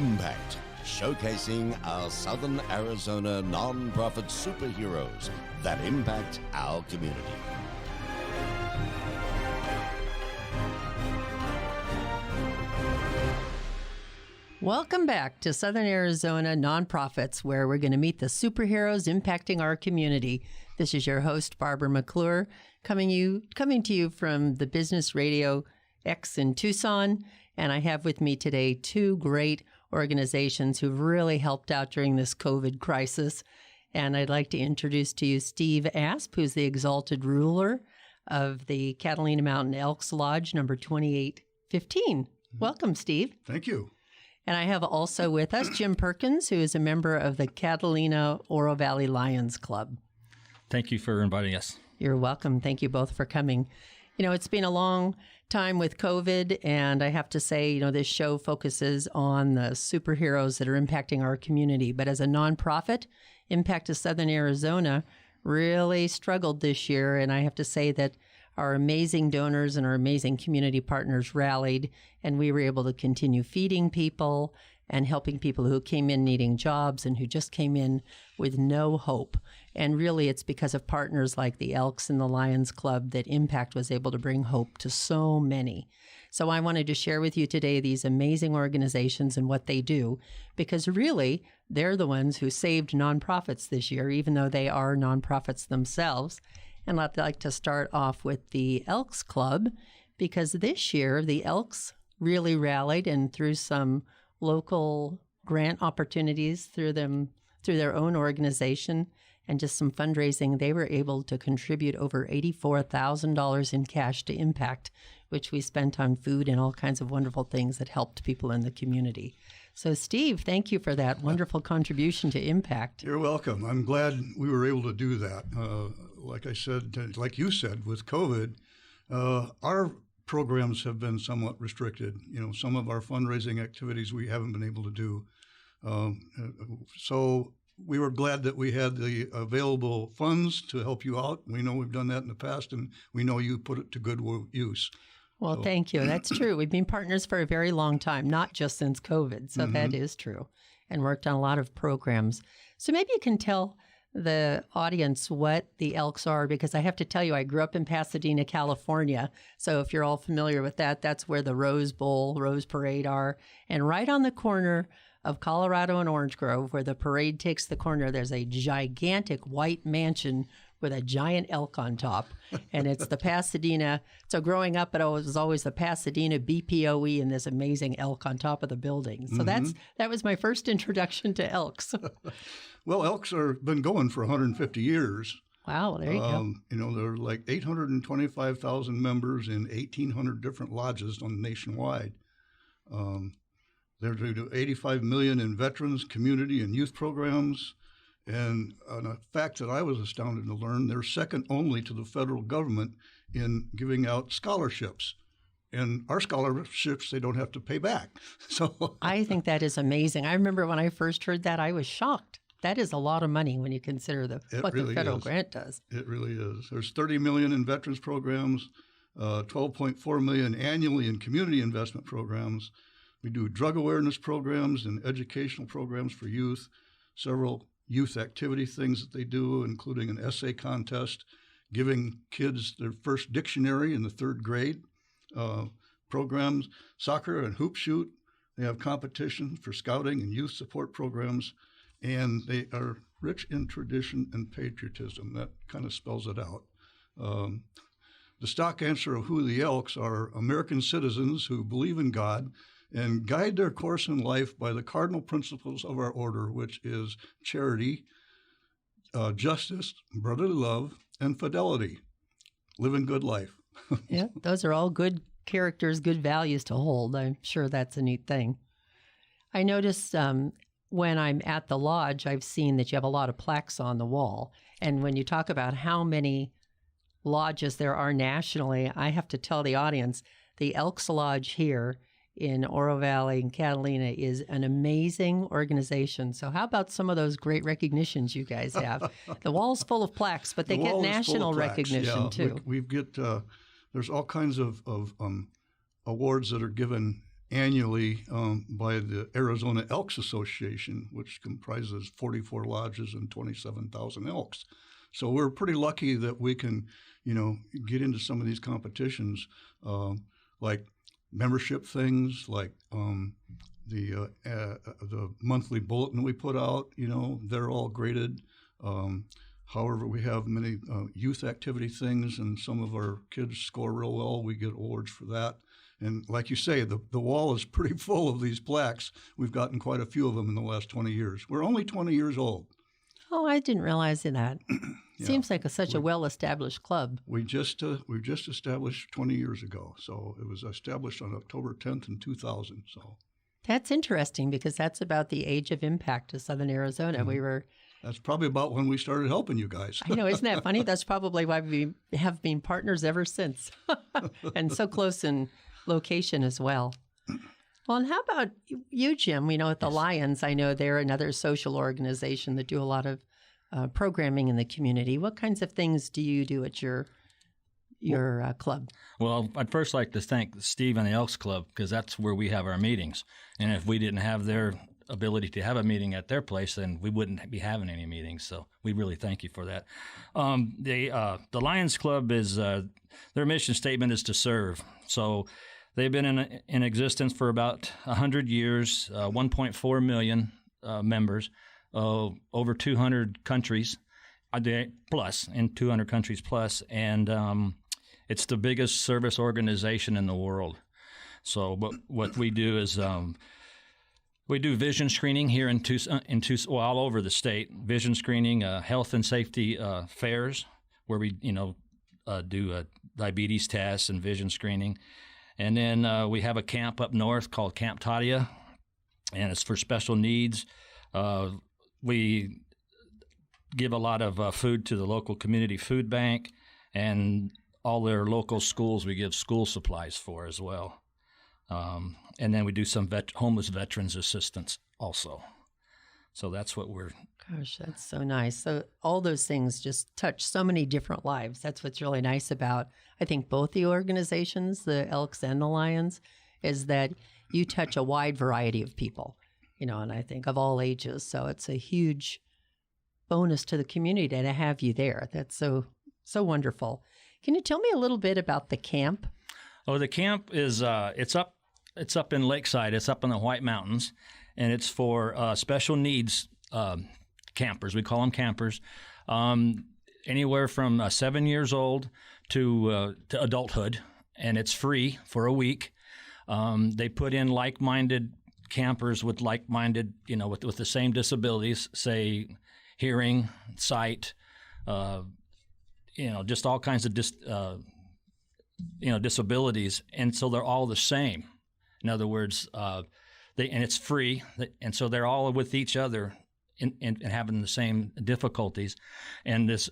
Impact, showcasing our Southern Arizona nonprofit superheroes that impact our community. Welcome back to Southern Arizona Nonprofits, where we're going to meet the superheroes impacting our community. This is your host, Barbara McClure, coming to you from the Business RadioX in Tucson. And I have with me today two great organizations who've really helped out during this COVID crisis. And I'd like to introduce to you Steve Asp, who's the Exalted ruler of the Catalina Mountain Elks Lodge, number 2815. Welcome, Steve. Thank you. And I have also with us Jim Perkins, who is a member of the Catalina Oro Valley Lions Club. Thank you for inviting us. You're welcome. Thank you both for coming. You know, it's been a long time with COVID, and I have to say, you know, this show focuses on the superheroes that are impacting our community. But as a nonprofit, Impact of Southern Arizona really struggled this year, and I have to say that our amazing donors and our amazing community partners rallied, and we were able to continue feeding people and helping people who came in needing jobs and who just came in with no hope. And really, it's because of partners like the Elks and the Lions Club that Impact was able to bring hope to so many. So I wanted to share with you today these amazing organizations and what they do, because really, they're the ones who saved nonprofits this year, even though they are nonprofits themselves. And I'd like to start off with the Elks Club, because this year the Elks really rallied, and through some local grant opportunities through their own organization and just some fundraising, they were able to contribute over $84,000 in cash to Impact, which we spent on food and all kinds of wonderful things that helped people in the community. So, Steve, thank you for that wonderful contribution to Impact. You're welcome. I'm glad we were able to do that. Like I said, like you said, with COVID, our programs have been somewhat restricted. You know, some of our fundraising activities we haven't been able to do. So we were glad that we had the available funds to help you out. We know we've done that in the past, and we know you put it to good use. Well, thank you. That's true. We've been partners for a very long time, not just since COVID. So that is true, and worked on a lot of programs. So maybe you can tell the audience what the Elks are, because I have to tell you, I grew up in Pasadena, California. So if you're all familiar with that, that's where the Rose Parade are. And right on the corner of Colorado and Orange Grove, where the parade takes the corner, there's a gigantic white mansion with a giant elk on top. And it's the Pasadena. So growing up, it was always the Pasadena BPOE and this amazing elk on top of the building. So that was my first introduction to elks. Well, elks are been going for 150 years. Wow, there you go. You know, there are like 825,000 members in 1,800 different lodges nationwide. They're to 85 million in veterans, community, and youth programs. And a fact that I was astounded to learn, they're second only to the federal government in giving out scholarships. And our scholarships, they don't have to pay back. So I think that is amazing. I remember when I first heard that, I was shocked. That is a lot of money when you consider what the federal grant does. It really is. There's 30 million in veterans programs, 12.4 million annually in community investment programs. We do drug awareness programs and educational programs for youth, several youth activity things that they do, including an essay contest, giving kids their first dictionary in the 3rd grade, programs, soccer and hoop shoot. They have competition for scouting and youth support programs, and they are rich in tradition and patriotism. That kind of spells it out. The stock answer of who the Elks are: American citizens who believe in God and guide their course in life by the cardinal principles of our order, which is charity, justice, brotherly love, and fidelity. Living good life. Yeah, those are all good characters, good values to hold. I'm sure that's a neat thing. I noticed when I'm at the lodge, I've seen that you have a lot of plaques on the wall. And when you talk about how many lodges there are nationally, I have to tell the audience, the Elks Lodge here in Oro Valley and Catalina is an amazing organization. So how about some of those great recognitions you guys have? The wall's full of plaques, but they get national recognition too. We get, there's all kinds of awards that are given annually by the Arizona Elks Association, which comprises 44 lodges and 27,000 elks. So we're pretty lucky that we can, get into some of these competitions, like membership things, like the monthly bulletin we put out. They're all graded. However, we have many youth activity things, and some of our kids score real well. We get awards for that. And like you say, the wall is pretty full of these plaques. We've gotten quite a few of them in the last 20 years. We're only 20 years old. Oh, I didn't realize that. Yeah. Seems like such a well-established club. We just established 20 years ago. So it was established on October 10th in 2000. So that's interesting because that's about the age of impact of Southern Arizona. Mm-hmm. That's probably about when we started helping you guys. I know, isn't that funny? That's probably why we have been partners ever since, and so close in location as well. Well, and how about you, Jim? At the Lions, I know they're another social organization that do a lot of programming in the community. What kinds of things do you do at your club? Well, I'd first like to thank Steve and the Elks Club because that's where we have our meetings. And if we didn't have their ability to have a meeting at their place, then we wouldn't be having any meetings. So we really thank you for that. The Lions Club is their mission statement is to serve. So they've been in existence for about 100 years, 1.4 million members, over 200 countries plus, in 200 countries plus, and it's the biggest service organization in the world. So what we do is we do vision screening here in Tucson, all over the state. Vision screening, health and safety fairs, where we do diabetes tests and vision screening. And then we have a camp up north called Camp Tadia, and it's for special needs. We give a lot of food to the local community food bank, and all their local schools we give school supplies for as well. And then we do some homeless veterans assistance also. So that's what we're... Gosh, that's so nice. So all those things just touch so many different lives. That's what's really nice about, I think, both the organizations, the Elks and the Lions, is that you touch a wide variety of people, and I think of all ages. So it's a huge bonus to the community to have you there. That's so wonderful. Can you tell me a little bit about the camp? Oh, the camp is it's up in Lakeside. It's up in the White Mountains, and it's for special needs campers. We call them campers, anywhere from 7 years old to adulthood, and it's free for a week. They put in like-minded campers with like-minded, with the same disabilities, say hearing, sight, just all kinds of disabilities, and so they're all the same. In other words, and it's free, and so they're all with each other and having the same difficulties. And this,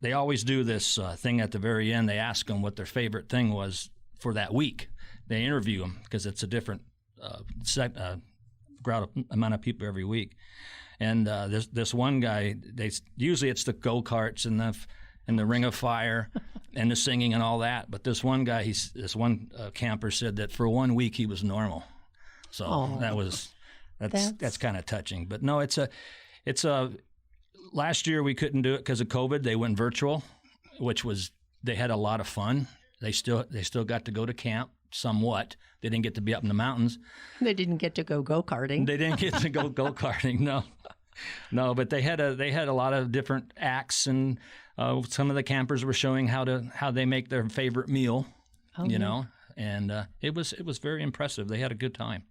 they always do this thing at the very end. They ask them what their favorite thing was for that week. They interview them because it's a different amount of people every week. And this one guy, usually it's the go-karts and the Ring of Fire and the singing and all that. But this one guy, this one camper said that for 1 week he was normal. So that's kind of touching. But no, it's a last year we couldn't do it because of COVID. They went virtual, they had a lot of fun. They still got to go to camp somewhat. They didn't get to be up in the mountains. They didn't get to go go-karting. They didn't get to go go-karting. No, but they had a lot of different acts, and some of the campers were showing how they make their favorite meal, and it was very impressive. They had a good time.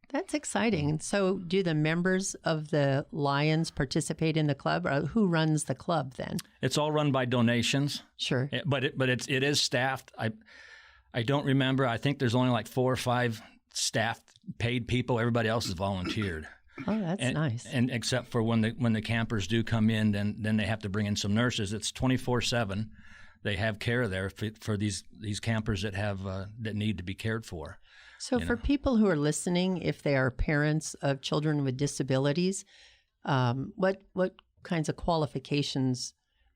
That's exciting. So do the members of the Lions participate in the club, or who runs the club then? It's all run by donations. Sure. But it is staffed. I don't remember. I think there's only like 4 or 5 staffed paid people. Everybody else is volunteered. Oh, that's nice. And except for when the campers do come in, then they have to bring in some nurses. It's 24/7. They have care there for these campers that need to be cared for. So for people who are listening, if they are parents of children with disabilities, what kinds of qualifications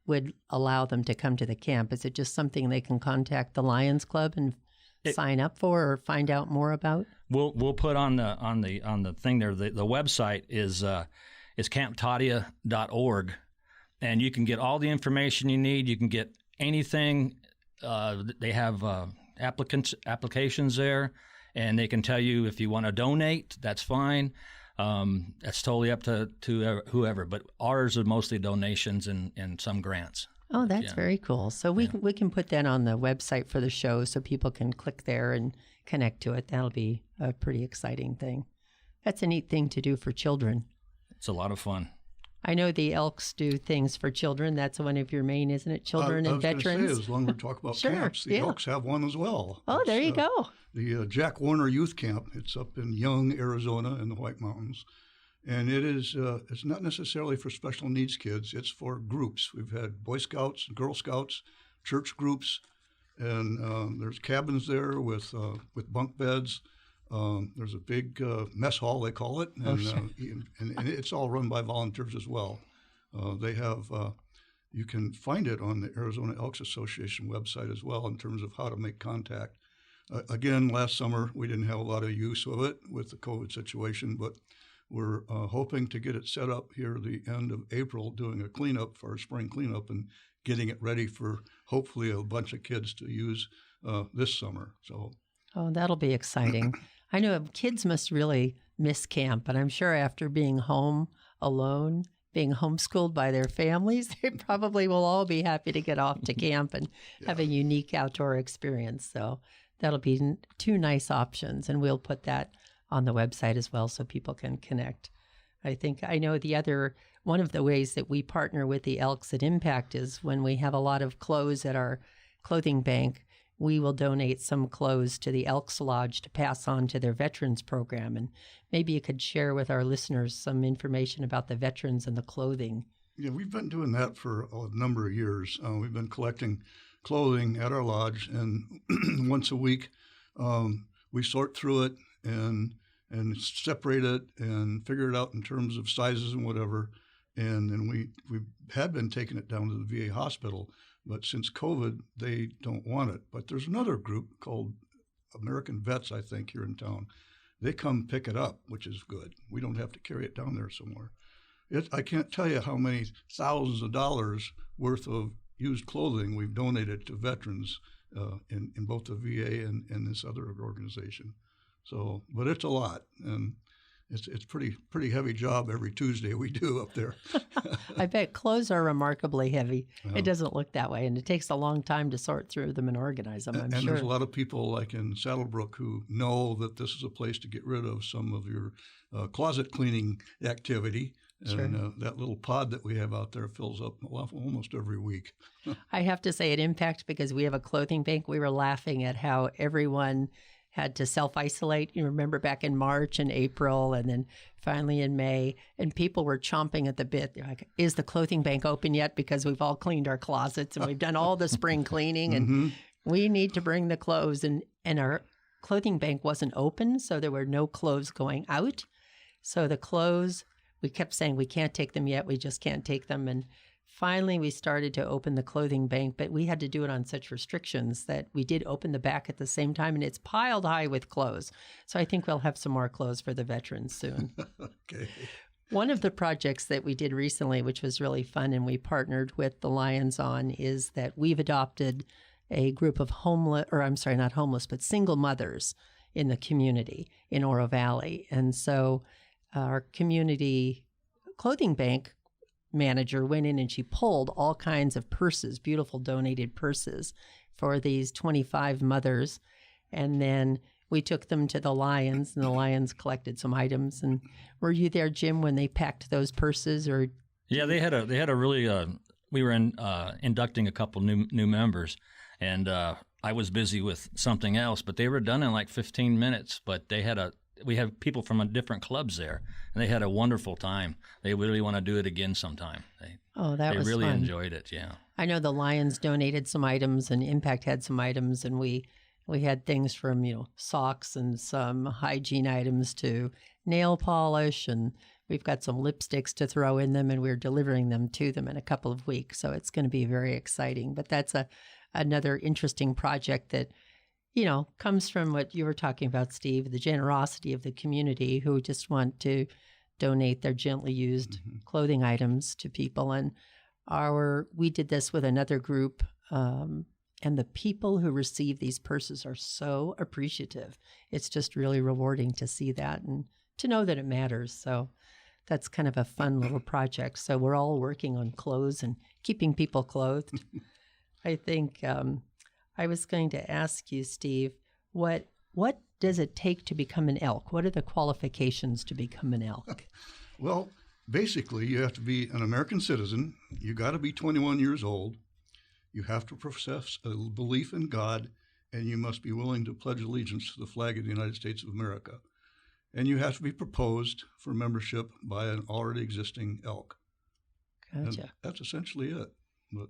would allow them to come to the camp? Is it just something they can contact the Lions Club and sign up for or find out more about? We'll put on the thing there. The website is camptadia.org, and you can get all the information you need. You can get anything. They have applications there, and they can tell you if you want to donate. That's fine. That's totally up to whoever. But ours are mostly donations and some grants. Oh, that's very cool. So we can put that on the website for the show so people can click there and connect to it. That'll be a pretty exciting thing. That's a neat thing to do for children. It's a lot of fun. I know the Elks do things for children. That's one of your main, isn't it? Children and veterans. I was going to say, as long as we talk about camps, the Elks have one as well. Oh, there you go. The Jack Warner Youth Camp. It's up in Young, Arizona, in the White Mountains. And it is, it's not necessarily for special needs kids. It's for groups. We've had Boy Scouts, Girl Scouts, church groups, and there's cabins there with bunk beds. There's a big mess hall, they call it, and it's all run by volunteers as well. They have, you can find it on the Arizona Elks Association website as well in terms of how to make contact. Again, last summer we didn't have a lot of use of it with the COVID situation, but we're hoping to get it set up here at the end of April, doing a cleanup for our spring cleanup and getting it ready for hopefully a bunch of kids to use this summer. So, that'll be exciting. I know kids must really miss camp, but I'm sure after being home alone, being homeschooled by their families, they probably will all be happy to get off to camp and have a unique outdoor experience. So that'll be two nice options, and we'll put that on the website as well so people can connect. I know one of the ways that we partner with the Elks at Impact is when we have a lot of clothes at our clothing bank, we will donate some clothes to the Elks Lodge to pass on to their veterans program. And maybe you could share with our listeners some information about the veterans and the clothing. Yeah, we've been doing that for a number of years. We've been collecting clothing at our lodge, and once a week we sort through it and separate it and figure it out in terms of sizes and whatever. And then we had been taking it down to the VA hospital, but since COVID, they don't want it. But there's another group called American Vets, I think, here in town. They come pick it up, which is good. We don't have to carry it down there somewhere. I can't tell you how many thousands of dollars worth of used clothing we've donated to veterans in both the VA and this other organization. So, but it's a lot, and it's pretty heavy job every Tuesday we do up there. I bet clothes are remarkably heavy. It doesn't look that way, and it takes a long time to sort through them and organize them, I'm sure. And there's a lot of people like in Saddlebrook who know that this is a place to get rid of some of your closet cleaning activity. And that little pod that we have out there fills up almost every week. I have to say at Impact, because we have a clothing bank, we were laughing at how everyone had to self-isolate. You remember back in March and April and then finally in May, and people were chomping at the bit. They're like, is the clothing bank open yet? Because we've all cleaned our closets and we've done all the spring cleaning and we need to bring the clothes. And our clothing bank wasn't open, so there were no clothes going out. So the clothes, we kept saying we can't take them yet. We just can't take them. And finally, we started to open the clothing bank, but we had to do it on such restrictions that we did open the back at the same time, and it's piled high with clothes. So I think we'll have some more clothes for the veterans soon. Okay. One of the projects that we did recently, which was really fun, and we partnered with the Lions on, is that we've adopted a group of single mothers in the community in Oro Valley. And so our community clothing bank manager went in and she pulled all kinds of purses, beautiful donated purses for these 25 mothers. And then we took them to the Lions, and the Lions collected some items. And were you there, Jim, when they packed those purses? Or yeah, they had a really we were inducting a couple new members, and I was busy with something else, but they were done in like 15 minutes. But we have people from different clubs there, and they had a wonderful time. They really want to do it again sometime. They was really fun. Enjoyed it, yeah. I know the Lions donated some items, and Impact had some items, and we had things from, socks and some hygiene items to nail polish, and we've got some lipsticks to throw in them, and we're delivering them to them in a couple of weeks. So it's going to be very exciting. But that's another interesting project that comes from what you were talking about, Steve, the generosity of the community who just want to donate their gently used clothing items to people. And we did this with another group, and the people who receive these purses are so appreciative. It's just really rewarding to see that and to know that it matters. So that's kind of a fun little project. So we're all working on clothes and keeping people clothed. I think I was going to ask you, Steve, what does it take to become an elk? What are the qualifications to become an elk? Well, basically, you have to be an American citizen. You got to be 21 years old. You have to profess a belief in God, and you must be willing to pledge allegiance to the flag of the United States of America. And you have to be proposed for membership by an already existing elk. Gotcha. And that's essentially it. But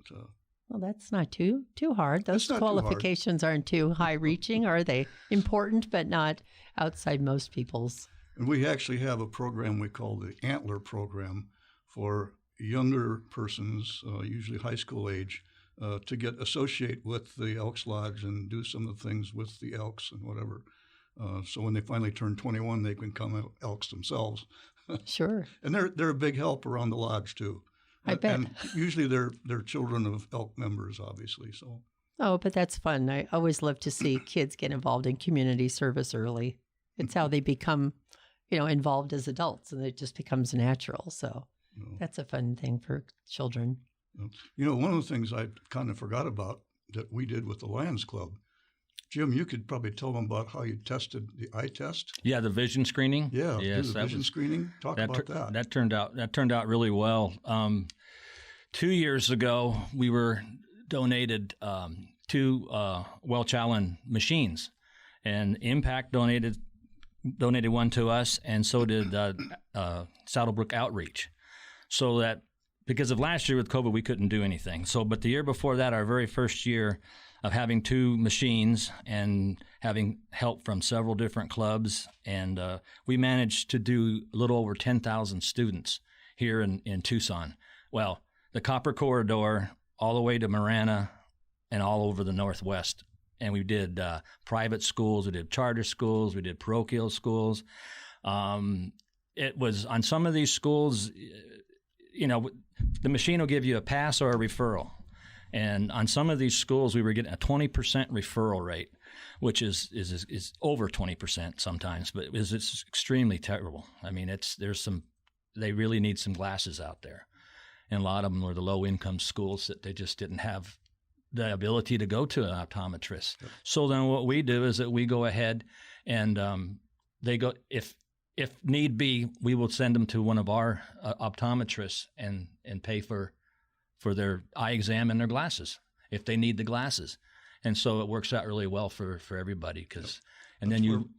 well, that's not too hard. Those qualifications aren't too high-reaching, are they? Important, but not outside most people's. And we actually have a program we call the Antler program for younger persons, usually high school age, to associate with the Elks Lodge and do some of the things with the elks and whatever. So when they finally turn 21, they can become elks themselves. Sure. And they're a big help around the lodge too. I bet. And usually they're children of elk members, obviously. So. Oh, but that's fun. I always love to see kids get involved in community service early. It's how they become, involved as adults, and it just becomes natural. So that's a fun thing for children. One of the things I kind of forgot about that we did with the Lions Club, Jim, you could probably tell them about how you tested the eye test. Yeah, the vision screening. Yeah, yes, the vision screening. Talk about that. That turned out really well. 2 years ago, we were donated 2 Welch Allen machines, and Impact donated one to us, and so did Saddlebrook Outreach. So that because of last year with COVID, we couldn't do anything. But the year before that, our very first year of having 2 machines and having help from several different clubs. And we managed to do a little over 10,000 students here in Tucson. Well, the Copper Corridor all the way to Marana and all over the Northwest. And we did private schools, we did charter schools, we did parochial schools. It was on some of these schools, the machine will give you a pass or a referral. And on some of these schools, we were getting a 20% referral rate, which is over 20% sometimes, but it's extremely terrible. I mean, they really need some glasses out there. And a lot of them were the low-income schools that they just didn't have the ability to go to an optometrist. Sure. So then what we do is that we go ahead and they go, if need be, we will send them to one of our optometrists and pay for their eye exam and their glasses if they need the glasses. And so it works out really well for everybody.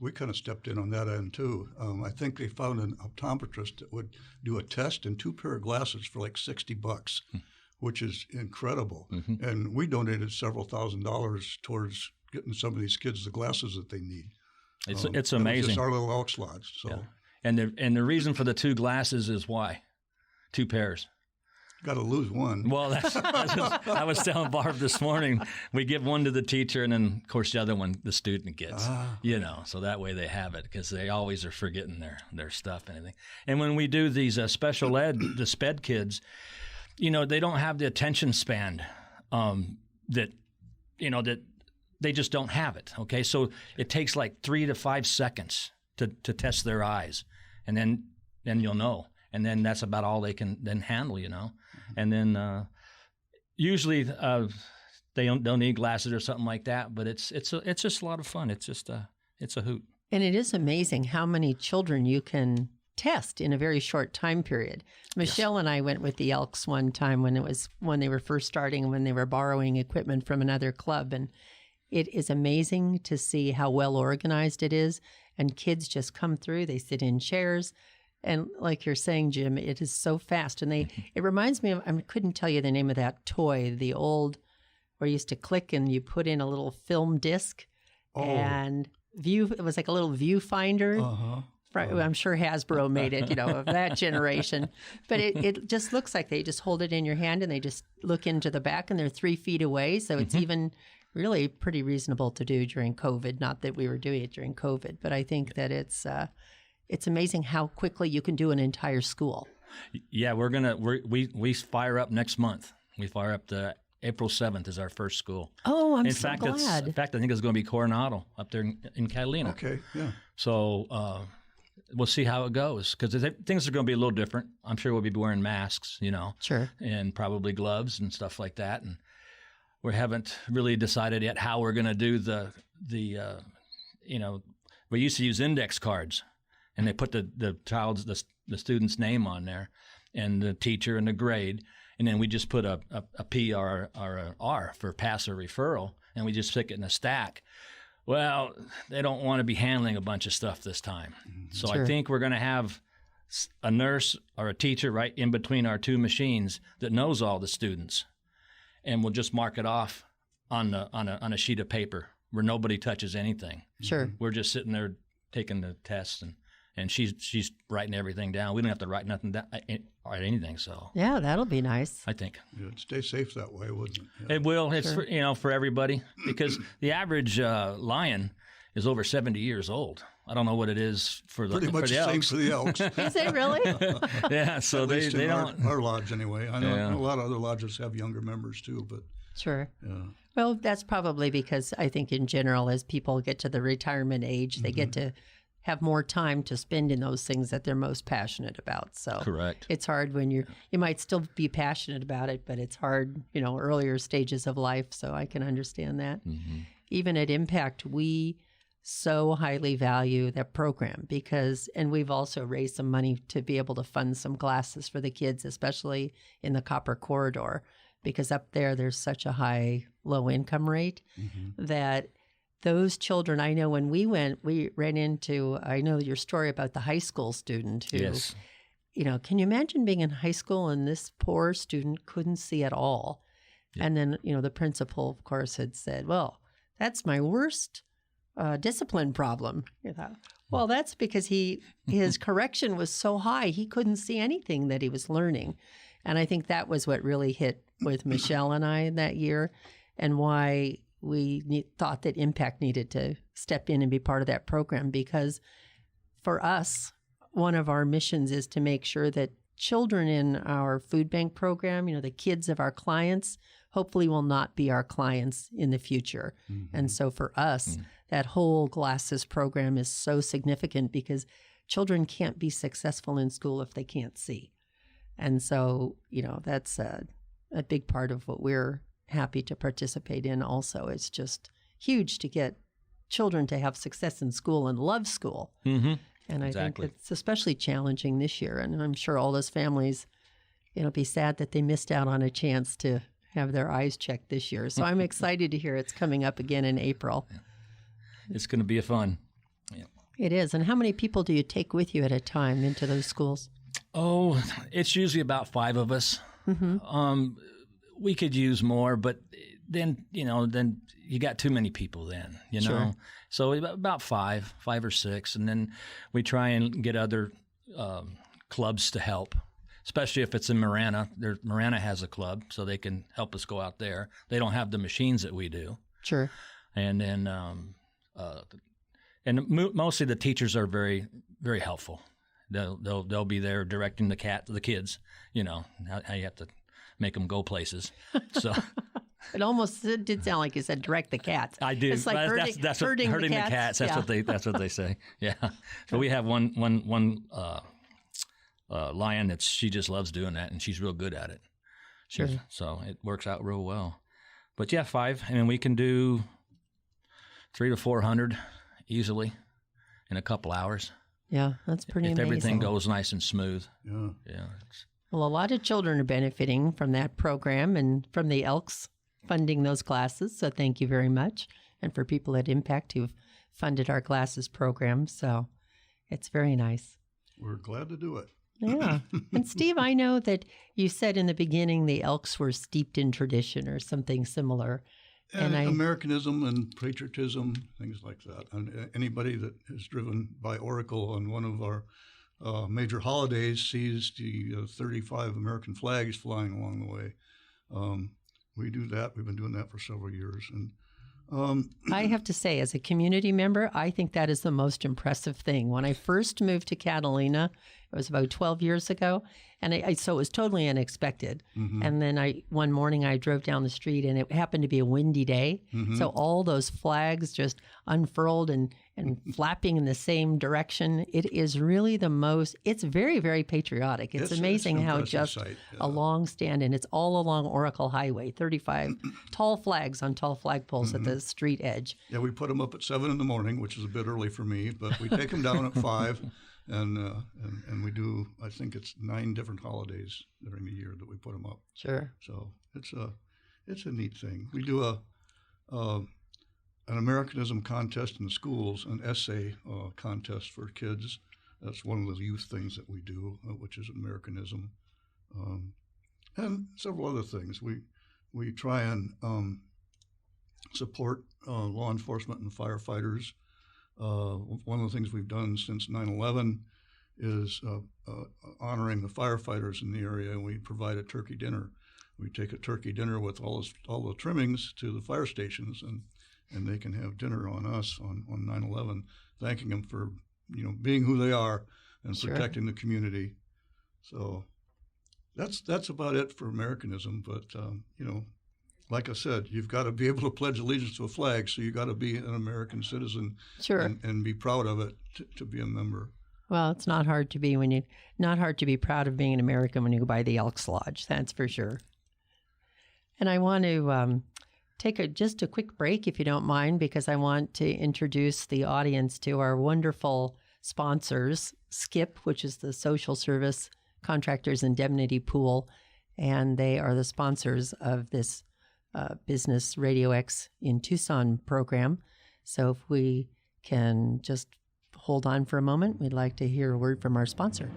We kind of stepped in on that end too. I think they found an optometrist that would do a test and 2 pair of glasses for like $60, which is incredible. Mm-hmm. And we donated several $1,000s towards getting some of these kids the glasses that they need. It's amazing. It's just our little Elks Lodge. So. Yeah. And the reason for the 2 glasses is why? 2 pairs. Got to lose one. Well, I was telling Barb this morning, we give one to the teacher, and then, of course, the other one the student gets, so that way they have it, because they always are forgetting their stuff and everything. And when we do these special ed, the SPED kids, they don't have the attention span that they just don't have it, okay? So it takes like 3 to 5 seconds to test their eyes, and then you'll know. And then that's about all they can then handle, And then usually they don't need glasses or something like that. But it's just a lot of fun. It's just it's a hoot. And it is amazing how many children you can test in a very short time period. Michelle and I went with the Elks one time when they were first starting, when they were borrowing equipment from another club, and it is amazing to see how well organized it is. And kids just come through. They sit in chairs. And like you're saying, Jim, it is so fast. And it reminds me of, I couldn't tell you the name of that toy, the old, where you used to click and you put in a little film disc and it was like a little viewfinder. I'm sure Hasbro made it, of that generation. But it just looks like they just hold it in your hand and they just look into the back, and they're 3 feet away. So it's even really pretty reasonable to do during COVID. Not that we were doing it during COVID, but I think that it's amazing how quickly you can do an entire school. Yeah, we fire up next month. We fire up April 7th is our first school. Oh, I'm in so fact, glad. In fact, I think it's going to be Coronado up there in Catalina. Okay, yeah. So we'll see how it goes because things are going to be a little different. I'm sure we'll be wearing masks, Sure. and probably gloves and stuff like that. And we haven't really decided yet how we're going to do the we used to use index cards, and they put the student's name on there, and the teacher and the grade. And then we just put a P or an R for pass or referral, and we just stick it in a stack. Well, they don't want to be handling a bunch of stuff this time. So Sure. I think we're going to have a nurse or a teacher right in between our two machines that knows all the students, and we'll just mark it off on a sheet of paper where nobody touches anything. Sure. We're just sitting there taking the tests, and she's writing everything down. We don't have to write nothing down, or anything. So Yeah, that'll be nice. I think It'd stay safe that way, wouldn't it? Yeah. it will. It's Sure. for everybody because the average lion is over 70 years old. I don't know what it is for the Pretty much for the the same elks. for the elks. Is it really? Yeah, so At they least in don't. our lodge anyway. I know Yeah. a lot of other lodges have younger members too, but Sure. yeah. Well, that's probably because I think in general, as people get to the retirement age, they get to have more time to spend in those things that they're most passionate about. So Correct. it's hard when you might still be passionate about it, but it's hard, earlier stages of life. So I can understand that. Even at Impact, we so highly value that program and we've also raised some money to be able to fund some classes for the kids, especially in the Copper Corridor, because up there's such a high low income rate that those children, I know when we went, we ran into, I know your story about the high school student who, Yes. Can you imagine being in high school and this poor student couldn't see at all? Yeah. And then, the principal, of course, had said, well, that's my worst discipline problem. You thought, well, that's because his correction was so high, he couldn't see anything that he was learning. And I think that was what really hit with Michelle and I that year, and why we thought that Impact needed to step in and be part of that program, because for us, one of our missions is to make sure that children in our food bank program, the kids of our clients, hopefully will not be our clients in the future. And so for us, that whole glasses program is so significant because children can't be successful in school if they can't see. And so, that's a big part of what we're happy to participate in also. It's just huge to get children to have success in school and love school. Mm-hmm. And I Exactly. think it's especially challenging this year. And I'm sure all those families, be sad that they missed out on a chance to have their eyes checked this year. So I'm excited to hear it's coming up again in April. It's going to be fun. It is. And how many people do you take with you at a time into those schools? Oh, it's usually about 5 of us. We could use more, but then you got too many people then, Sure. So about 5 or 6. And then we try and get other clubs to help, especially if it's in Marana. Marana has a club, so they can help us go out there. They don't have the machines that we do. Sure. And then mostly the teachers are very, very helpful. They'll be there directing the kids, how you have to make them go places. So It almost did sound like you said direct the cats. I do. It's like herding the cats. That's Yeah. That's what they say. Yeah. So we have one lion that she just loves doing that, and she's real good at it. Sure. So it works out real well. But yeah, 5, and we can do 300 to 400 easily in a couple hours. Yeah, that's pretty if amazing. everything goes nice and smooth. Yeah. Yeah. Well, a lot of children are benefiting from that program and from the Elks funding those classes. So thank you very much. And for people at Impact who've funded our classes program. So it's very nice. We're glad to do it. Yeah. And Steve, I know that you said in the beginning the Elks were steeped in tradition or something similar. And Americanism and patriotism, things like that. And anybody that is driven by Oracle on one of our major holidays sees the 35 American flags flying along the way. We do that. We've been doing that for several years. And I have to say, as a community member, I think that is the most impressive thing. When I first moved to Catalina, it was about 12 years ago, and so it was totally unexpected. And then one morning I drove down the street, and it happened to be a windy day, so all those flags just unfurled and flapping in the same direction. It is really it's very, very patriotic. It's amazing how just a long stand, and it's all along Oracle Highway, 35 tall flags on tall flagpoles at the street edge. Yeah, we put them up at 7 in the morning, which is a bit early for me, but we take them down at 5, and we do, I think it's 9 different holidays during the year that we put them up. Sure. So it's a neat thing. We do an Americanism contest in the schools, an essay contest for kids. That's one of the youth things that we do, which is Americanism, and several other things. We try and support law enforcement and firefighters. One of the things we've done since 9/11 is honoring the firefighters in the area, and we provide a turkey dinner. We take a turkey dinner with all the trimmings to the fire stations, and they can have dinner on us on 9/11, thanking them for being who they are and protecting the community. So that's about it for Americanism. But like I said, you've got to be able to pledge allegiance to a flag, so you've got to be an American citizen and be proud of it to be a member. Well, it's not hard to be proud of being an American when you go by the Elks Lodge. That's for sure. And I want to take just a quick break, if you don't mind, because I want to introduce the audience to our wonderful sponsors, SKIP, which is the Social Service Contractors Indemnity Pool, and they are the sponsors of this Business RadioX in Tucson program. So if we can just hold on for a moment, we'd like to hear a word from our sponsor.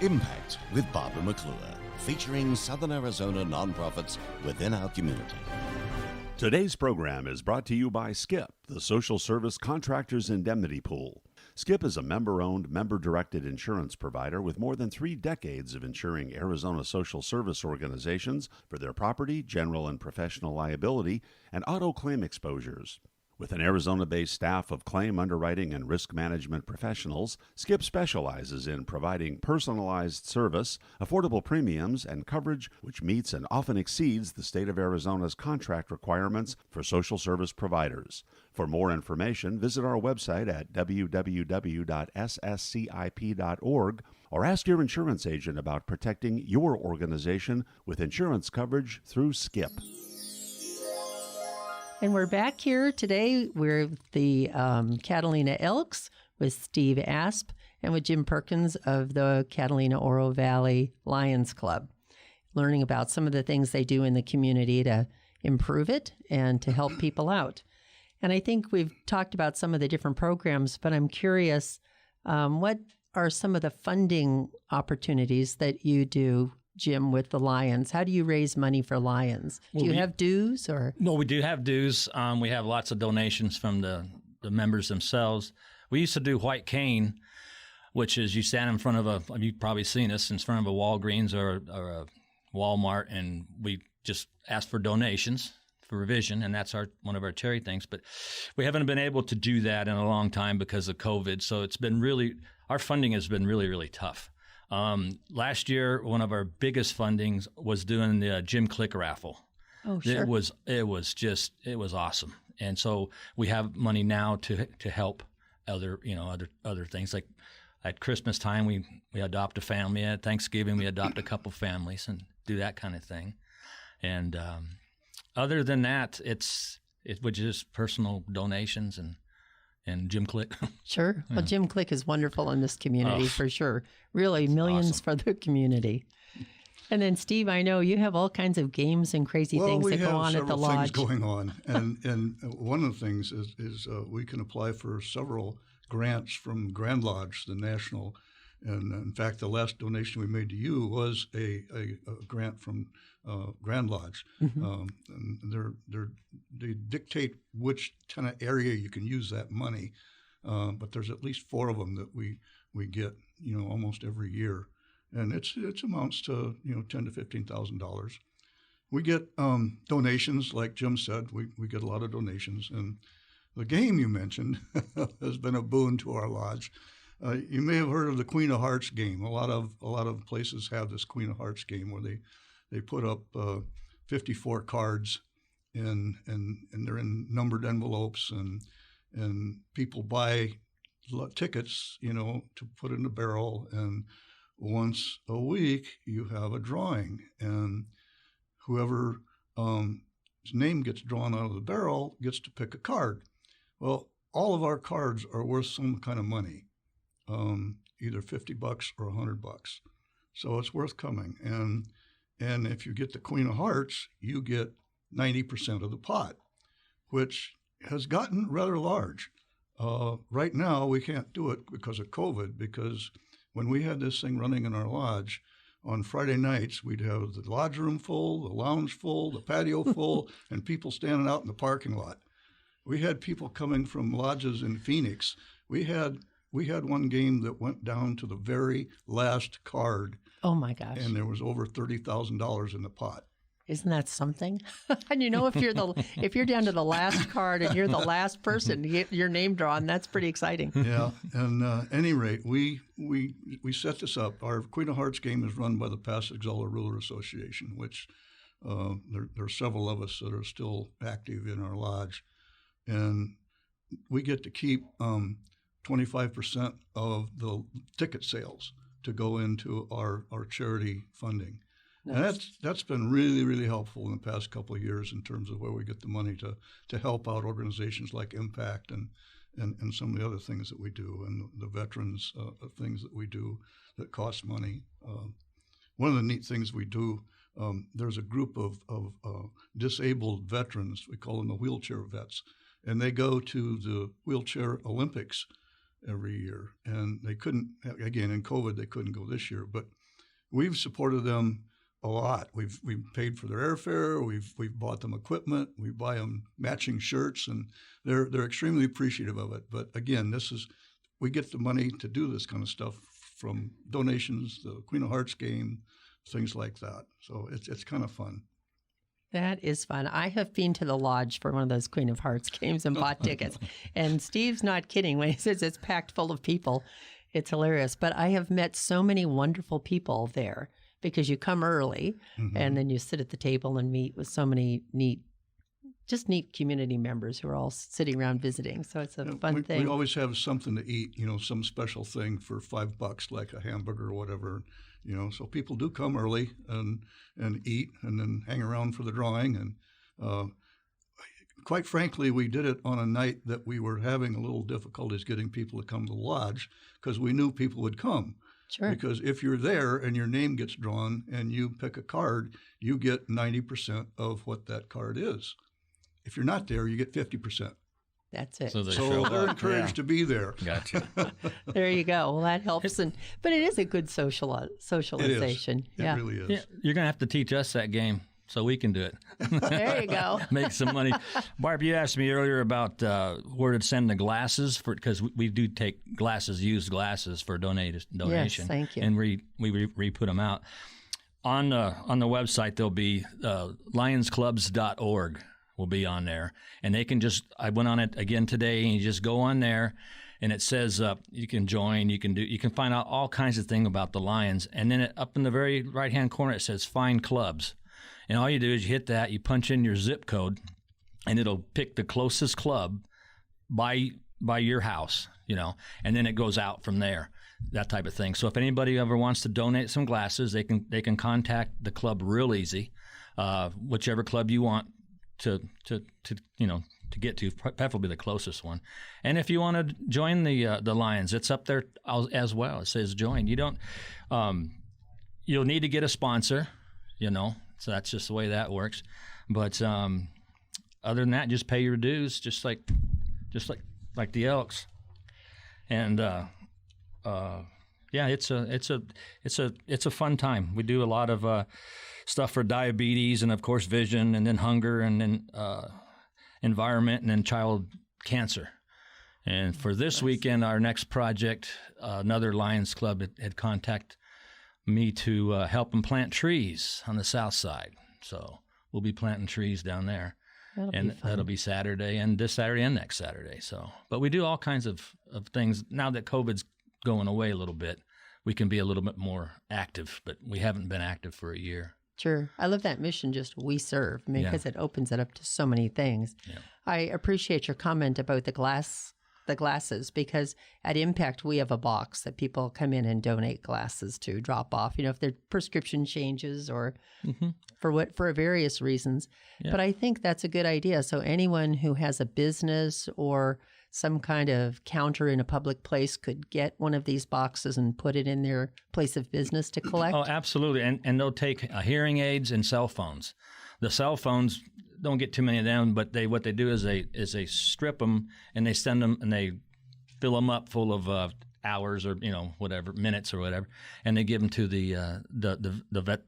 Impact with Barbara McClure, featuring Southern Arizona nonprofits within our community. Today's program is brought to you by SKIP, the Social Service Contractors Indemnity Pool. SKIP is a member-owned, member-directed insurance provider with more than 3 decades of insuring Arizona social service organizations for their property, general and professional liability, and auto claim exposures. With an Arizona-based staff of claim underwriting and risk management professionals, SKIP specializes in providing personalized service, affordable premiums, and coverage which meets and often exceeds the state of Arizona's contract requirements for social service providers. For more information, visit our website at www.sscip.org or ask your insurance agent about protecting your organization with insurance coverage through SKIP. And we're back here today. We're the Catalina Elks with Steve Asp and with Jim Perkins of the Catalina Oro Valley Lions Club, learning about some of the things they do in the community to improve it and to help people out. And I think we've talked about some of the different programs, but I'm curious, what are some of the funding opportunities that you do, Jim, with the Lions? How do you raise money for Lions? Do you have dues or? Well, we do have dues. We have lots of donations from the members themselves. We used to do White Cane, which is you stand in front of you've probably seen us, in front of a Walgreens or a Walmart, and we just ask for donations for revision, and that's one of our charity things. But we haven't been able to do that in a long time because of COVID. So it's been our funding has been really, really tough. Last year, one of our biggest fundings was doing the Jim Click raffle. Oh, sure. It was awesome. And so we have money now to help other things. Like at Christmas time, we adopt a family. At Thanksgiving, we adopt a couple families and do that kind of thing. And other than that, it was just personal donations and Jim Click. Sure. Well, Jim Click is wonderful in this community for sure. Really, millions awesome for the community. And then, Steve, I know you have all kinds of games and crazy things that go on at the lodge. Things going on, and one of the things is we can apply for several grants from Grand Lodge, the national. And in fact, the last donation we made to you was a grant from Grand Lodge. Mm-hmm. And they dictate which kind of area you can use that money, but there's at least 4 of them that we get, almost every year, and it amounts to $10,000 to $15,000. we get donations, like Jim said. We get a lot of donations, and the game you mentioned has been a boon to our lodge. You may have heard of the Queen of Hearts game. A lot of places have this Queen of Hearts game where they put up 54 cards, and they're in numbered envelopes, and people buy tickets, to put in the barrel, and once a week you have a drawing, and whoever his name gets drawn out of the barrel gets to pick a card. Well, all of our cards are worth some kind of money, either $50 or $100. So it's worth coming. And if you get the Queen of Hearts, you get 90% of the pot, which has gotten rather large. Right now, we can't do it because of COVID, because when we had this thing running in our lodge, on Friday nights, we'd have the lodge room full, the lounge full, the patio full, and people standing out in the parking lot. We had people coming from lodges in Phoenix. We had one game that went down to the very last card. Oh my gosh! And there was over $30,000 in the pot. Isn't that something? And if you're down to the last card and you're the last person to get your name drawn, that's pretty exciting. Yeah, and at any rate, we set this up. Our Queen of Hearts game is run by the past Exalted Ruler Association, which there are several of us that are still active in our lodge, and we get to keep 25% of the ticket sales to go into our charity funding. Nice. And that's been really, really helpful in the past couple of years in terms of where we get the money to help out organizations like Impact and some of the other things that we do, and the veterans things that we do that cost money. One of the neat things we do, there's a group of disabled veterans. We call them the wheelchair vets, and they go to the Wheelchair Olympics every year. And they couldn't, again, in COVID, they couldn't go this year, but we've supported them a lot. We've paid for their airfare. We've bought them equipment. We buy them matching shirts, and they're extremely appreciative of it. But again, we get the money to do this kind of stuff from donations, the Queen of Hearts game, things like that. So it's kind of fun. That is fun. I have been to the lodge for one of those Queen of Hearts games and bought tickets. And Steve's not kidding when he says it's packed full of people. It's hilarious. But I have met so many wonderful people there, because you come early, mm-hmm. and then you sit at the table and meet with so many neat community members who are all sitting around visiting. So it's a fun thing. We always have something to eat, some special thing for $5, like a hamburger or whatever, So people do come early and eat and then hang around for the drawing. And quite frankly, we did it on a night that we were having a little difficulties getting people to come to the lodge, because we knew people would come. Sure. Because if you're there and your name gets drawn and you pick a card, you get 90% of what that card is. If you're not there, you get 50%. That's it. So they're encouraged to be there. Gotcha. There you go. Well, that helps. But it is a good socialization. It really is. Yeah, you're going to have to teach us that game so we can do it. There you go. Make some money. Barb, you asked me earlier about where to send the glasses, because we do take used glasses for donation. Yes, thank you. And we re-put them out. On the website, there'll be lionsclubs.org will be on there. And they can I went on it again today, and you just go on there, and it says you can join, you can find out all kinds of things about the Lions. And then up in the very right-hand corner, it says Find Clubs. And all you do is you hit that, you punch in your zip code, and it'll pick the closest club by your house, and then it goes out from there, that type of thing. So if anybody ever wants to donate some glasses, they can contact the club real easy, whichever club you want to get to, preferably the closest one. And if you want to join the Lions, it's up there as well. It says join. You don't, you'll need to get a sponsor, So that's just the way that works. But other than that, just pay your dues, just like the Elks. And it's a fun time. We do a lot of stuff for diabetes, and of course vision, and then hunger, and then environment, and then child cancer. And for this weekend, our next project, another Lions Club had contacted me to help them plant trees on the south side. So we'll be planting trees down there. That'll be fun. That'll be Saturday and this Saturday and next Saturday. So, but we do all kinds of things. Now that COVID's going away a little bit, we can be a little bit more active, but we haven't been active for a year. Sure. I love that mission, just we serve, because it opens it up to so many things. Yeah. I appreciate your comment about the glasses, because at Impact, we have a box that people come in and donate glasses to, drop off, if their prescription changes or for various reasons. Yeah. But I think that's a good idea. So anyone who has a business or some kind of counter in a public place could get one of these boxes and put it in their place of business to collect. Oh, absolutely. And they'll take hearing aids and cell phones. The cell phones, don't get too many of them, but what they do is they strip them and they send them and they fill them up full of hours or whatever, minutes or whatever, and they give them to the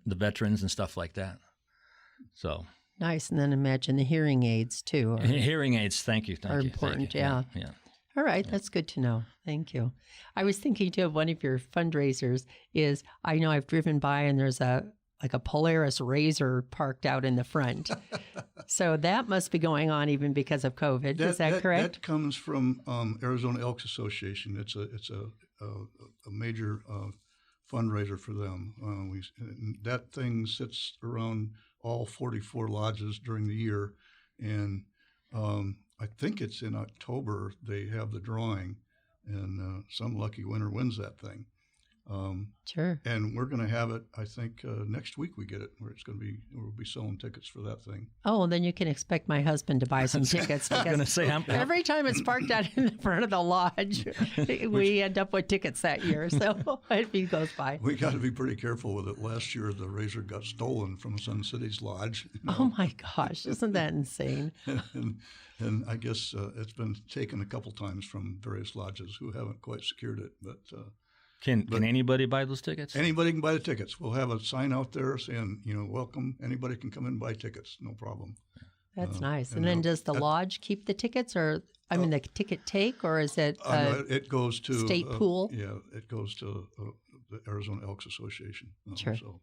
veterans and stuff like that. So nice. And then imagine the hearing aids too. Hearing aids, thank you. Are important, yeah. All right, that's good to know. Thank you. I was thinking too of one of your fundraisers is, I know I've driven by and there's a Polaris Razor parked out in the front. So that must be going on even because of COVID. Is that correct? That comes from Arizona Elks Association. It's a major fundraiser for them. That thing sits around all 44 lodges during the year, and I think it's in October they have the drawing, and some lucky winner wins that thing. Sure. And we're going to have it, I think, next week we get it, where we'll be selling tickets for that thing. Oh, well, then you can expect my husband to buy some tickets. I was going to say, every time it's parked out in the front of the lodge, we end up with tickets that year. So if he goes by. We got to be pretty careful with it. Last year, the Razor got stolen from Sun City's lodge. Oh, my gosh. Isn't that insane? And I guess it's been taken a couple times from various lodges who haven't quite secured it, but... Can anybody buy those tickets? Anybody can buy the tickets. We'll have a sign out there saying, welcome. Anybody can come in and buy tickets. No problem. That's nice. And then does the lodge keep the tickets, or the ticket take, or is it it goes to state pool? Yeah, it goes to the Arizona Elks Association. Sure. So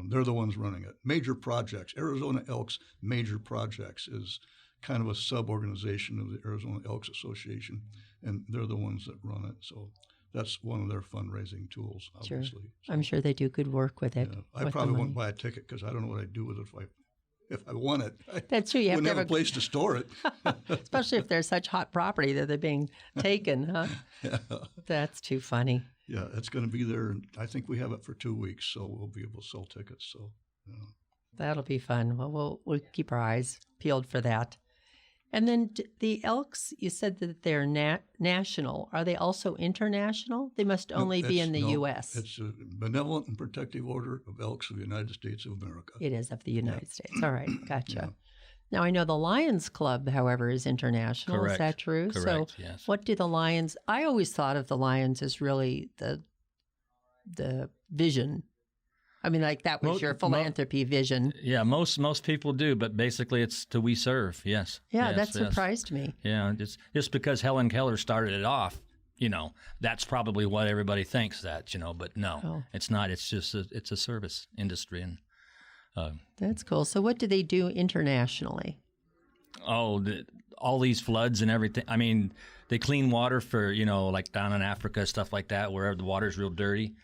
they're the ones running it. Major Projects. Arizona Elks Major Projects is kind of a sub-organization of the Arizona Elks Association, and they're the ones that run it. So that's one of their fundraising tools, obviously. Sure. So, I'm sure they do good work with it. Yeah. I probably won't buy a ticket because I don't know what I'd do with it if I won it. That's true. You wouldn't have have a place to store it. Especially if there's such hot property that they're being taken, huh? Yeah. That's too funny. Yeah, it's going to be there. And I think we have it for 2 weeks, so we'll be able to sell tickets. So that'll be fun. Well, we'll keep our eyes peeled for that. And then the Elks, you said that they're national. Are they also international? They must only be in the U.S. It's a Benevolent and Protective Order of Elks of the United States of America. It is of the United States. All right, gotcha. Yeah. Now, I know the Lions Club, however, is international. Correct. Is that true? Correct, so yes. What do the Lions... I always thought of the Lions as really the vision. I mean, like that was your philanthropy vision. Yeah, most people do, but basically it's to we serve, yes. Yeah, yes, that surprised me. Yeah, just because Helen Keller started it off, that's probably what everybody thinks that, but no, It's not. It's just it's a service industry. And that's cool. So what do they do internationally? Oh, all these floods and everything. I mean, they clean water for, like down in Africa, stuff like that, where the water's real dirty.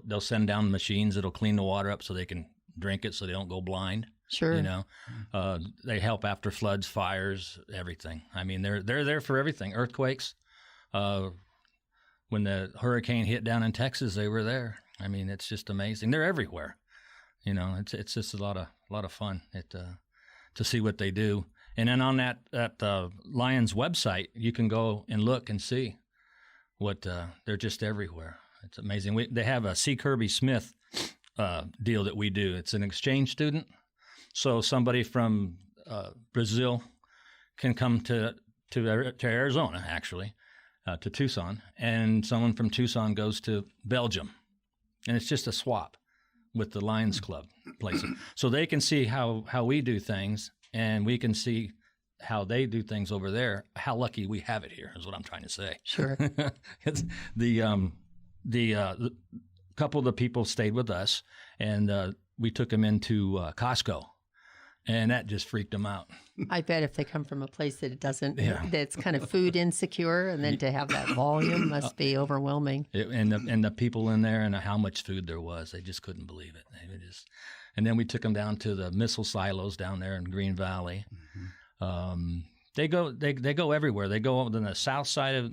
They'll send down machines that'll clean the water up so they can drink it so they don't go blind. Sure. They help after floods, fires, everything. I mean, they're there for everything. Earthquakes. When the hurricane hit down in Texas, they were there. I mean, it's just amazing. They're everywhere. It's just a lot of fun to see what they do. And then on that Lions website, you can go and look and see what they're just everywhere. It's amazing. They have a C. Kirby Smith deal that we do. It's an exchange student. So somebody from Brazil can come to Arizona, actually, to Tucson, and someone from Tucson goes to Belgium. And it's just a swap with the Lions Club places. So they can see how we do things, and we can see how they do things over there. How lucky we have it here is what I'm trying to say. Sure. It's the couple of the people stayed with us, and we took them into Costco, And that just freaked them out. I bet if they come from a place that it doesn't, Yeah. that's kind of food insecure, and then to have that volume must be overwhelming. And the people in there and how much food there was, they just couldn't believe it. And then we took them down to the missile silos down there in Green Valley. Mm-hmm. They go everywhere. They go on the south side of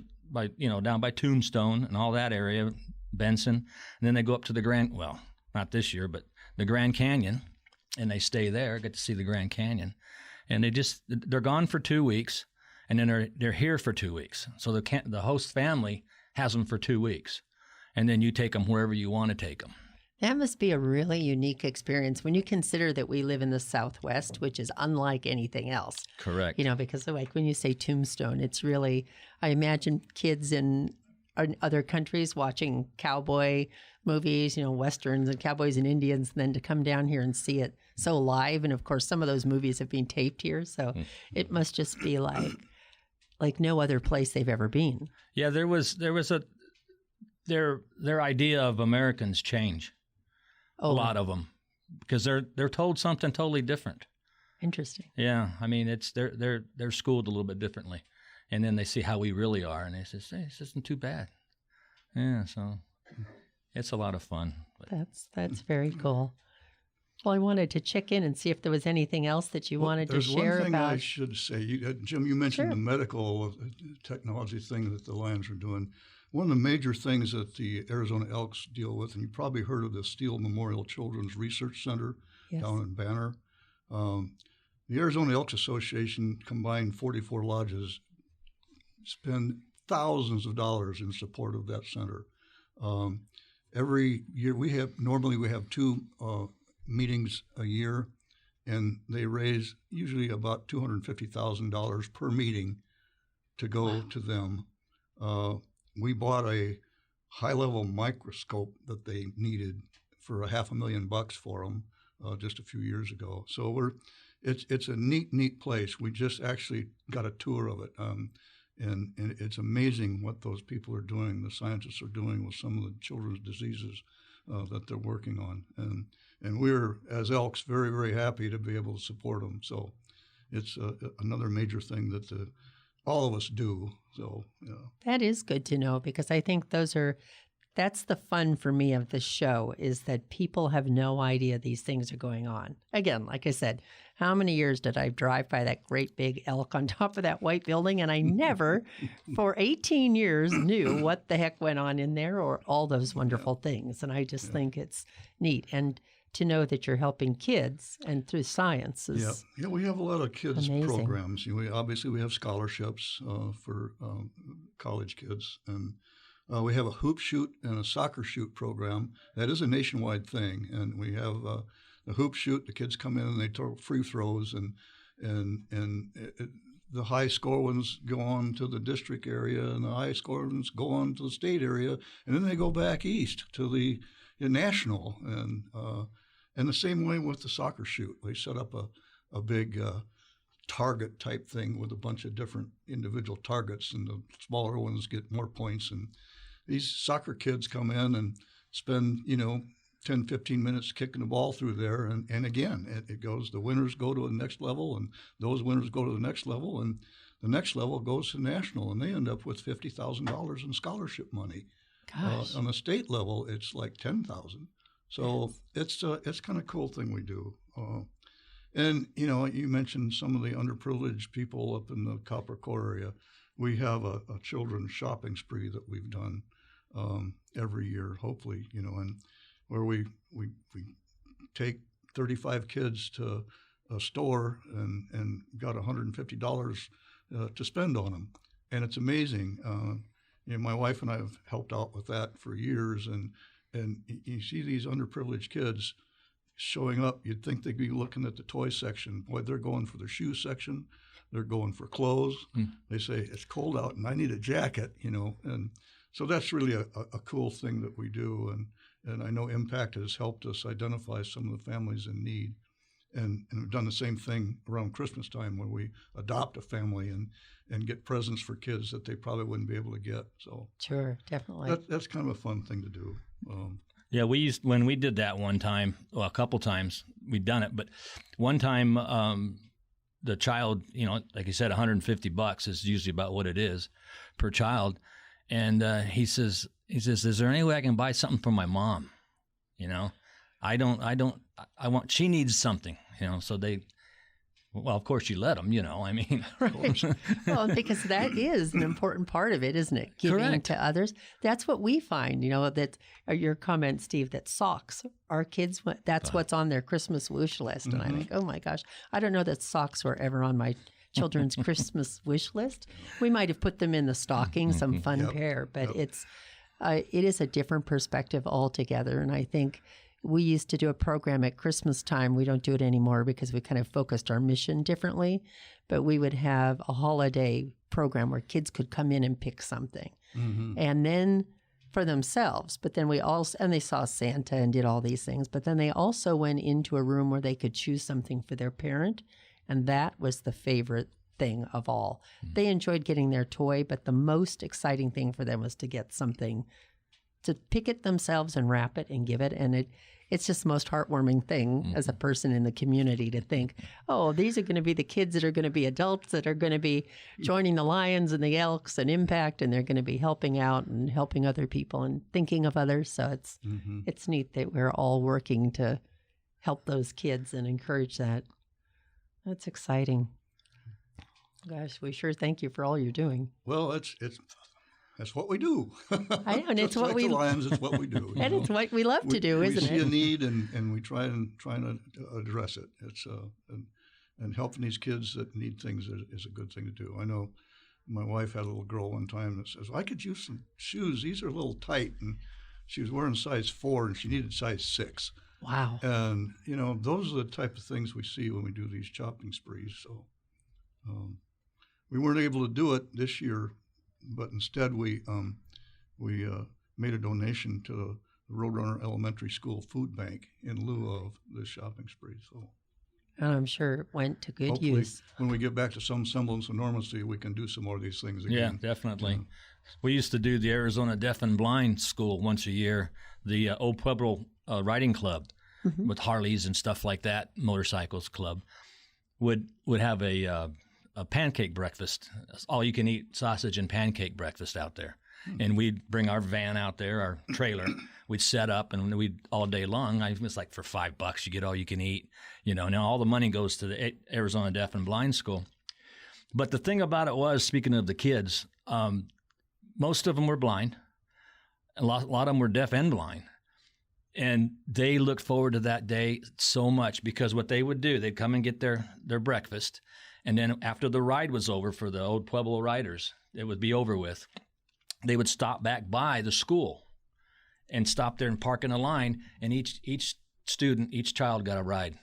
down by Tombstone and all that area, Benson, and then they go up to not this year, but the Grand Canyon. And they stay there, get to see the Grand Canyon, and they're gone for 2 weeks, and then they're here for 2 weeks. So the host family has them for 2 weeks, and then you take them wherever you want to take them. That must be a really unique experience when you consider that we live in the Southwest, which is unlike anything else. Correct. Because like when you say Tombstone, it's really, I imagine kids in other countries watching cowboy movies, Westerns and cowboys and Indians, and then to come down here and see it so live. And of course, some of those movies have been taped here. So it must just be like no other place they've ever been. Yeah, there was their idea of Americans change. A lot of them, because they're told something totally different. Interesting. Yeah. I mean, they're schooled a little bit differently. And then they see how we really are, and they say, hey, this isn't too bad. Yeah, so it's a lot of fun. That's very cool. Well, I wanted to check in and see if there was anything else that you wanted to share about. There's one thing I about. should say. Jim, you mentioned Sure. the medical technology thing that the Lions are doing. One of the major things that the Arizona Elks deal with, and you probably heard of the Steele Memorial Children's Research Center Yes. down in Banner. The Arizona Elks Association, combined 44 lodges, spend thousands of dollars in support of that center. Every year we have 2 meetings a year, and they raise usually about $250,000 per meeting to go to them. We bought a high-level microscope that they needed for $500,000 for them just a few years ago. So it's a neat place. We just actually got a tour of it. And it's amazing what those people are doing, the scientists are doing with some of the children's diseases that they're working on. And we're, as Elks, very, very happy to be able to support them. So it's another major thing that all of us do. So, That is good to know, because I think that's the fun for me of this show, is that people have no idea these things are going on. Again, like I said, how many years did I drive by that great big elk on top of that white building, and I never, for 18 years, knew what the heck went on in there or all those wonderful things. And I just think it's neat. And to know that you're helping kids and through science is yeah, we have a lot of kids amazing. Programs. Obviously we have scholarships for college kids, and we have a hoop shoot and a soccer shoot program. That is a nationwide thing, and we have the hoop shoot. The kids come in and they throw free throws, and the high score ones go on to the district area, and the high score ones go on to the state area, and then they go back east to the national. And the same way with the soccer shoot. We set up a big target type thing with a bunch of different individual targets, and the smaller ones get more points. And these soccer kids come in and spend 10, 15 minutes kicking the ball through there, and again it goes, the winners go to the next level, and those winners go to the next level, and the next level goes to national, and they end up with $50,000 in scholarship money. Gosh. On the state level, it's like $10,000. So it's kind of cool thing we do. And you mentioned some of the underprivileged people up in the Copper Core area. We have a children's shopping spree that we've done every year, hopefully, and where we take 35 kids to a store and got $150 to spend on them, and it's amazing. My wife and I have helped out with that for years, and you see these underprivileged kids showing up. You'd think they'd be looking at the toy section. Boy, they're going for the shoe section. They're going for clothes. They say, it's cold out and I need a jacket, and so that's really a cool thing that we do. And I know Impact has helped us identify some of the families in need. And we've done the same thing around Christmas time, where we adopt a family and get presents for kids that they probably wouldn't be able to get. So Sure, definitely. that's kind of a fun thing to do. Yeah, when we did that one time, well, a couple times we'd done it, but one time the child, like you said, $150 is usually about what it is per child, and he says, "Is there any way I can buy something for my mom? She needs something, So they, well, of course you let them, I mean, right. Well, because that is an important part of it, isn't it? Giving Correct. to others. That's what we find, that your comment, Steve, that socks, our kids, that's what's on their Christmas wish list. And I think, oh my gosh, I don't know that socks were ever on my children's Christmas wish list. We might have put them in the stocking, some fun pair, but it is a different perspective altogether. And I think we used to do a program at Christmas time. We don't do it anymore because we kind of focused our mission differently. But we would have a holiday program where kids could come in and pick something. And then for themselves. But then and they saw Santa and did all these things. But then they also went into a room where they could choose something for their parent. And that was the favorite thing of all. They enjoyed getting their toy, but the most exciting thing for them was to get something, to pick it themselves and wrap it and give it. And it's just the most heartwarming thing as a person in the community to think, oh, these are going to be the kids that are going to be adults that are going to be joining the Lions and the Elks and Impact, and they're going to be helping out and helping other people and thinking of others. So it's neat that we're all working to help those kids and encourage that. That's exciting. Gosh, we sure thank you for all you're doing. Well, that's what we do. I know, and it's what like the Lions. It's what we do. And it's what we love to do, isn't it? We see a need, and we try to address it. It's and helping these kids that need things is a good thing to do. I know my wife had a little girl one time that says, "I could use some shoes. These are a little tight," and she was wearing size 4, and she needed size 6. Wow. And those are the type of things we see when we do these shopping sprees. So we weren't able to do it this year. But instead, we made a donation to the Roadrunner Elementary School Food Bank in lieu of the shopping spree. So, and I'm sure it went to good hopefully, use. When we get back to some semblance of normalcy, we can do some more of these things again. Yeah, definitely. We used to do the Arizona Deaf and Blind School once a year, the Old Pueblo Riding Club with Harleys and stuff like that, motorcycles club, would have a pancake breakfast, all-you-can-eat sausage and pancake breakfast out there. And we'd bring our van out there, our trailer. We'd set up, and we'd all day long. It was like for $5, you get all you can eat. Now all the money goes to the Arizona Deaf and Blind School. But the thing about it was, speaking of the kids, most of them were blind. A lot of them were deaf and blind. And they looked forward to that day so much because what they would do, they'd come and get their breakfast. And then after the ride was over for the Old Pueblo riders, it would be over with, they would stop back by the school and stop there and park in a line, and each student, each child got a ride.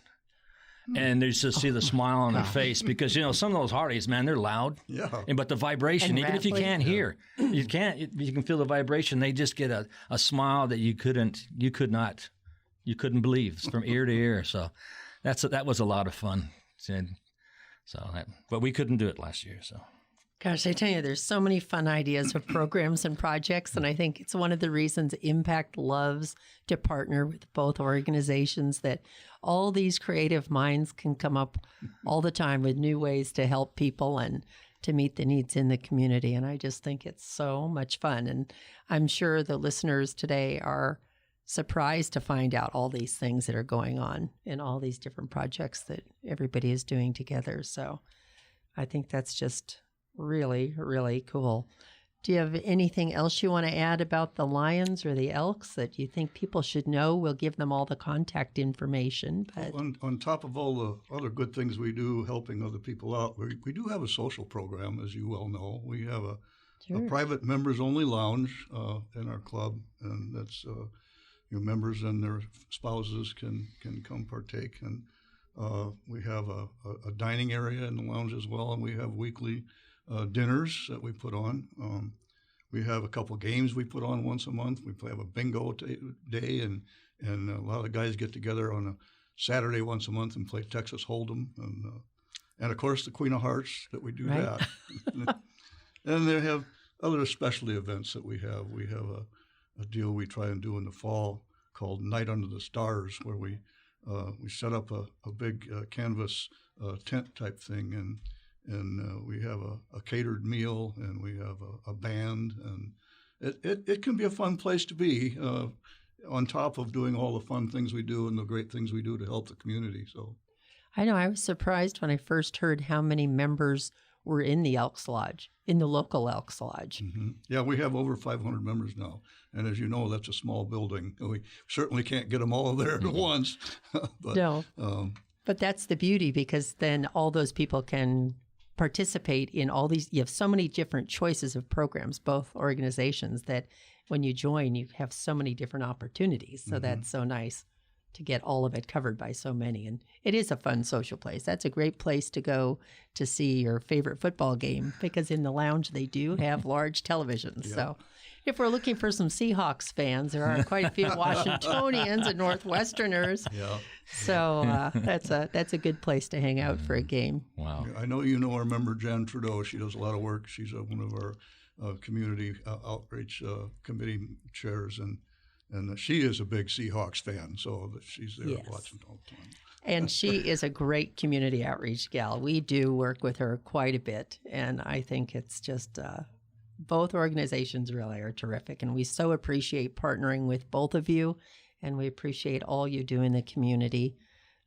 And they just see the smile on their face because, some of those Harleys, man, they're loud. Yeah. But the vibration, And even if you can't hear, you can feel the vibration. They just get a smile that you couldn't believe from ear to ear. So that was a lot of fun. But we couldn't do it last year. So, gosh, I tell you, there's so many fun ideas of programs and projects, and I think it's one of the reasons Impact loves to partner with both organizations, that all these creative minds can come up all the time with new ways to help people and to meet the needs in the community. And I just think it's so much fun. And I'm sure the listeners today are surprised to find out all these things that are going on and all these different projects that everybody is doing together. So I think that's just really, really cool. Do you have anything else you want to add about the Lions or the Elks that you think people should know? We'll give them all the contact information. But on top of all the other good things we do, helping other people out, we do have a social program, as you well know. We have a private members-only lounge in our club, and that's members and their spouses can come partake. And we have a dining area in the lounge as well, and we have weekly dinners that we put on. We have a couple games we put on once a month. We have a bingo day, and a lot of the guys get together on a Saturday once a month and play Texas Hold'em, and of course the Queen of Hearts that we do that. And they have other specialty events that we have. We have a deal we try and do in the fall called Night Under the Stars, where we set up a big canvas tent type thing, and we have a catered meal, and we have a band, and it can be a fun place to be, on top of doing all the fun things we do and the great things we do to help the community. So, I know I was surprised when I first heard how many members were in the Elks Lodge, in the local Elks Lodge. mm-hmm. Yeah, we have over 500 members now, and as you know, that's a small building. We certainly can't get them all there at once. But, No, but that's the beauty, because then all those people can participate in all these. You have so many different choices of programs, both organizations, that when you join, you have so many different opportunities. So that's so nice to get all of it covered by so many. And it is a fun social place. That's a great place to go to see your favorite football game, because in the lounge they do have large televisions. Yeah. So if we're looking for some Seahawks fans, there are quite a few Washingtonians and Northwesterners. Yeah. So that's a good place to hang out for a game. Wow. I know you know our member Jan Trudeau. She does a lot of work. She's one of our community outreach committee chairs, and she is a big Seahawks fan, so she's there Yes. watching all the time. And she is a great community outreach gal. We do work with her quite a bit, and I think it's just both organizations really are terrific, and we so appreciate partnering with both of you, and we appreciate all you do in the community.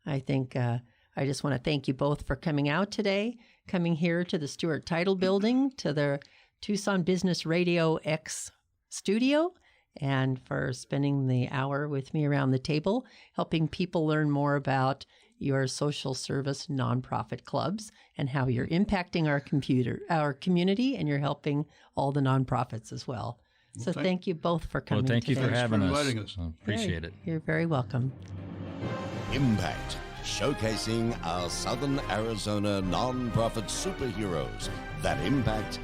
I think I just want to thank you both for coming out today, coming here to the Stewart Title Building, to the Tucson Business RadioX studio, and for spending the hour with me around the table, helping people learn more about your social service nonprofit clubs and how you're impacting our community, and you're helping all the nonprofits as well. So thank you both for coming Well, thank you today. for having us. inviting us. Appreciate it. You're very welcome. Impact, showcasing our Southern Arizona nonprofit superheroes that impact